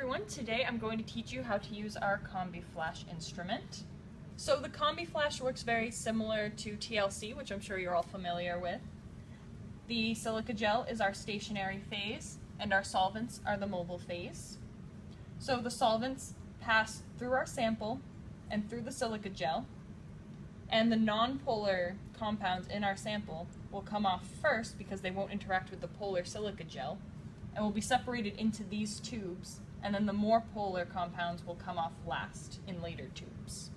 everyone, today I'm going to teach you how to use our CombiFlash instrument. So the CombiFlash works very similar to TLC, which I'm sure you're all familiar with. The silica gel is our stationary phase and our solvents are the mobile phase. So the solvents pass through our sample and through the silica gel, and the non-polar compounds in our sample will come off first because they won't interact with the polar silica gel, and will be separated into these tubes, and then the more polar compounds will come off last in later tubes.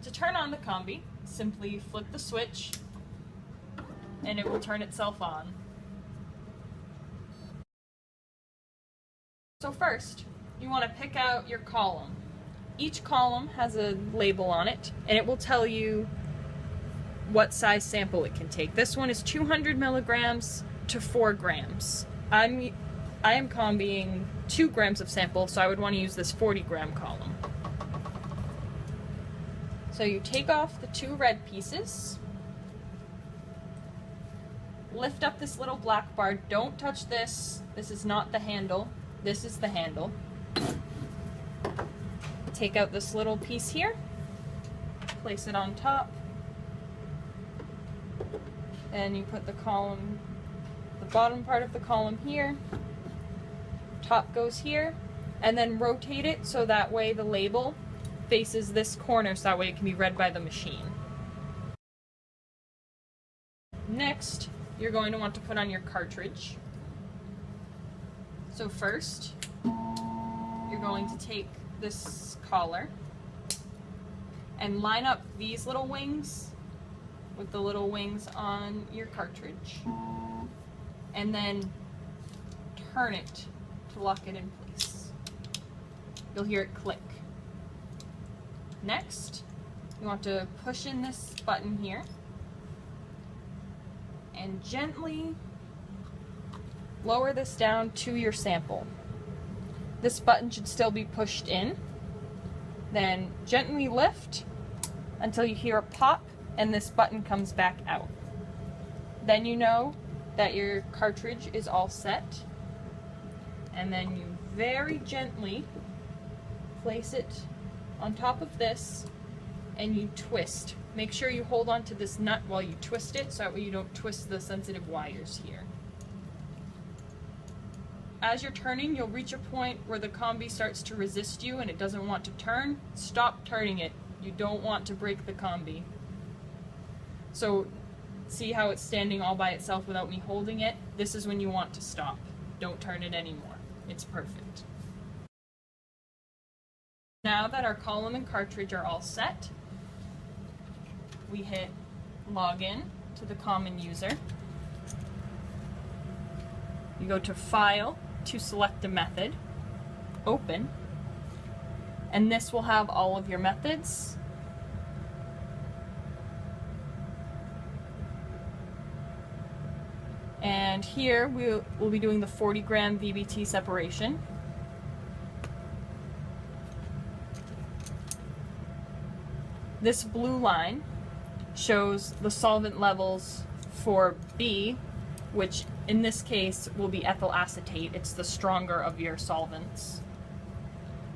To turn on the Combi, simply flip the switch and it will turn itself on. So first, you want to pick out your column. Each column has a label on it and it will tell you what size sample it can take. This one is 200 milligrams to 4 grams. I am combiing 2 grams of sample, so I would want to use this 40-gram column. So you take off the 2 red pieces, lift up this little black bar, don't touch this, this is not the handle, this is the handle. Take out this little piece here, place it on top, and you put the column, the bottom part of the column here, top goes here, and then rotate it so that way the label faces this corner so that way it can be read by the machine. Next, you're going to want to put on your cartridge. So first, you're going to take this collar and line up these little wings with the little wings on your cartridge, and then turn it to lock it in place. You'll hear it click. Next, you want to push in this button here and gently lower this down to your sample. This button should still be pushed in. Then gently lift until you hear a pop and this button comes back out. Then you know that your cartridge is all set, and then you very gently place it on top of this and you twist. Make sure you hold on to this nut while you twist it so that way you don't twist the sensitive wires here. As you're turning, you'll reach a point where the Combi starts to resist you and it doesn't want to turn. Stop turning it. You don't want to break the Combi. So see how it's standing all by itself without me holding it? This is when you want to stop. Don't turn it anymore. It's perfect. Now that our column and cartridge are all set, we hit login to the common user. You go to File to select a method, Open, and this will have all of your methods. And here we'll be doing the 40-gram VBT separation. This blue line shows the solvent levels for B, which in this case will be ethyl acetate. It's the stronger of your solvents.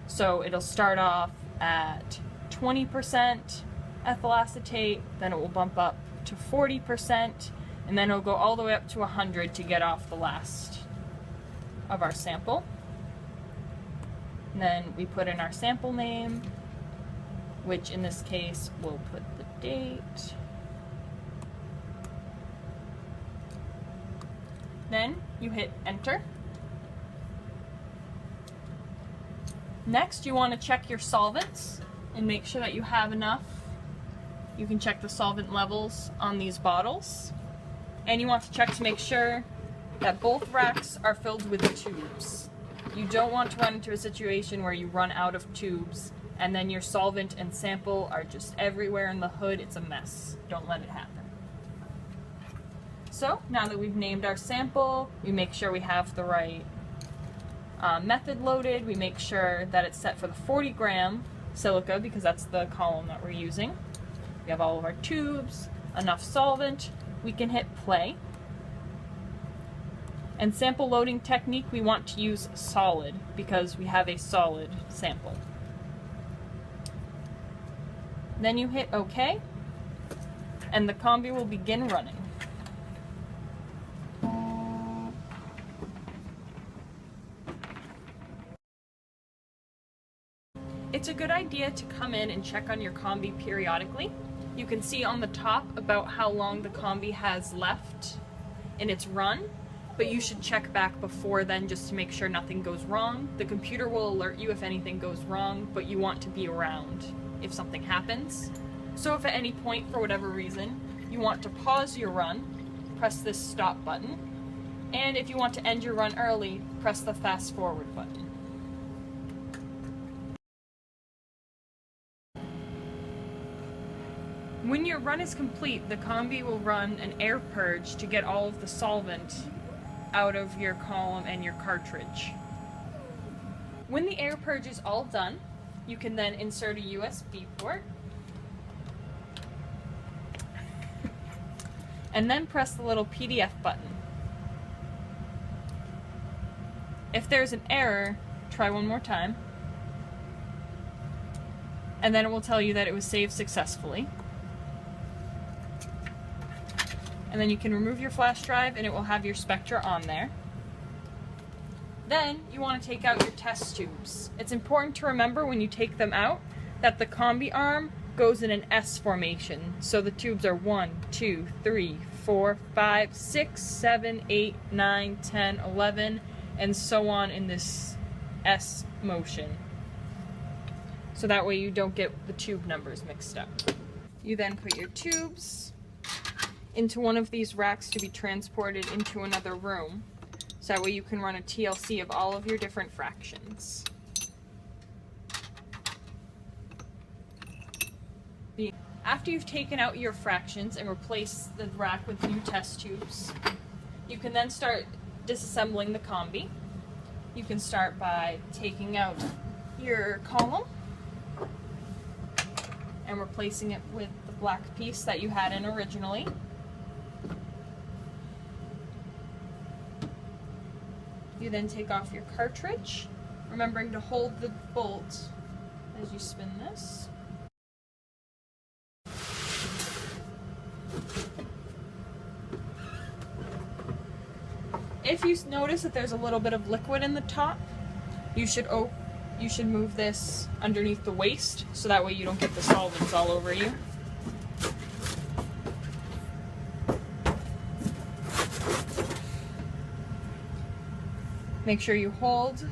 So it'll start off at 20% ethyl acetate, then it will bump up to 40%, and then it'll go all the way up to 100 to get off the last of our sample. And then we put in our sample name, which in this case we'll put the date. Then you hit enter. Next, you want to check your solvents and make sure that you have enough. You can check the solvent levels on these bottles. And you want to check to make sure that both racks are filled with tubes. You don't want to run into a situation where you run out of tubes and then your solvent and sample are just everywhere in the hood. It's a mess. Don't let it happen. So now that we've named our sample, we make sure we have the right method loaded. We make sure that it's set for the 40-gram silica because that's the column that we're using. We have all of our tubes, enough solvent. We can hit play. And sample loading technique, we want to use solid because we have a solid sample. Then you hit OK, and the combi will begin running. It's a good idea to come in and check on your combi periodically. You can see on the top about how long the combi has left in its run, but you should check back before then just to make sure nothing goes wrong. The computer will alert you if anything goes wrong, but you want to be around if something happens. So if at any point, for whatever reason, you want to pause your run, press this stop button. And if you want to end your run early, press the fast forward button. When your run is complete, the combi will run an air purge to get all of the solvent out of your column and your cartridge. When the air purge is all done, you can then insert a USB port and then press the little PDF button. If there's an error, try one more time, and then it will tell you that it was saved successfully. And then you can remove your flash drive and it will have your Spectra on there. Then you want to take out your test tubes. It's important to remember when you take them out that the combi arm goes in an S formation. So the tubes are 1, 2, 3, 4, 5, 6, 7, 8, 9, 10, 11, and so on in this S motion. So that way you don't get the tube numbers mixed up. You then put your tubes into one of these racks to be transported into another room. So that way you can run a TLC of all of your different fractions. After you've taken out your fractions and replaced the rack with new test tubes, you can then start disassembling the combi. You can start by taking out your column and replacing it with the black piece that you had in originally. You then take off your cartridge, remembering to hold the bolt as you spin this. If you notice that there's a little bit of liquid in the top, you should move this underneath the waste so that way you don't get the solvents all over you. Make sure you hold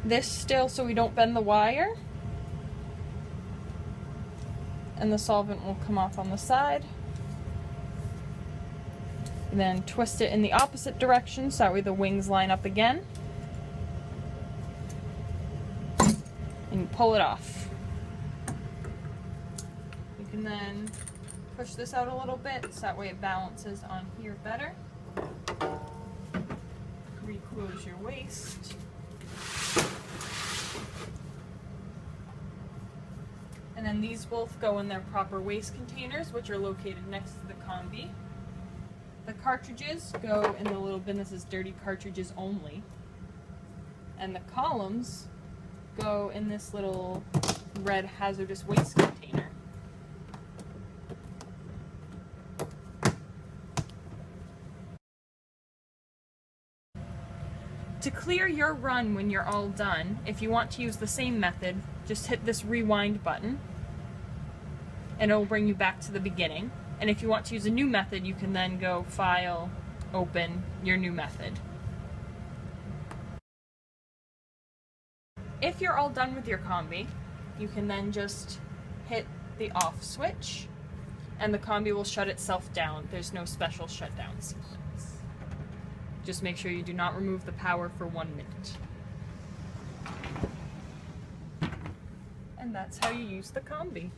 this still so we don't bend the wire. And the solvent will come off on the side. And then twist it in the opposite direction so that way the wings line up again. And you pull it off. You can then push this out a little bit so that way it balances on here better. Reclose your waste. And then these both go in their proper waste containers, which are located next to the combi. The cartridges go in the little bin that says dirty cartridges only. And the columns go in this little red hazardous waste container. To clear your run when you're all done, if you want to use the same method, just hit this rewind button and it will bring you back to the beginning. And if you want to use a new method, you can then go File, Open your new method. If you're all done with your combi, you can then just hit the off switch and the combi will shut itself down. There's no special shutdown sequence. Just make sure you do not remove the power for 1 minute. And that's how you use the combi.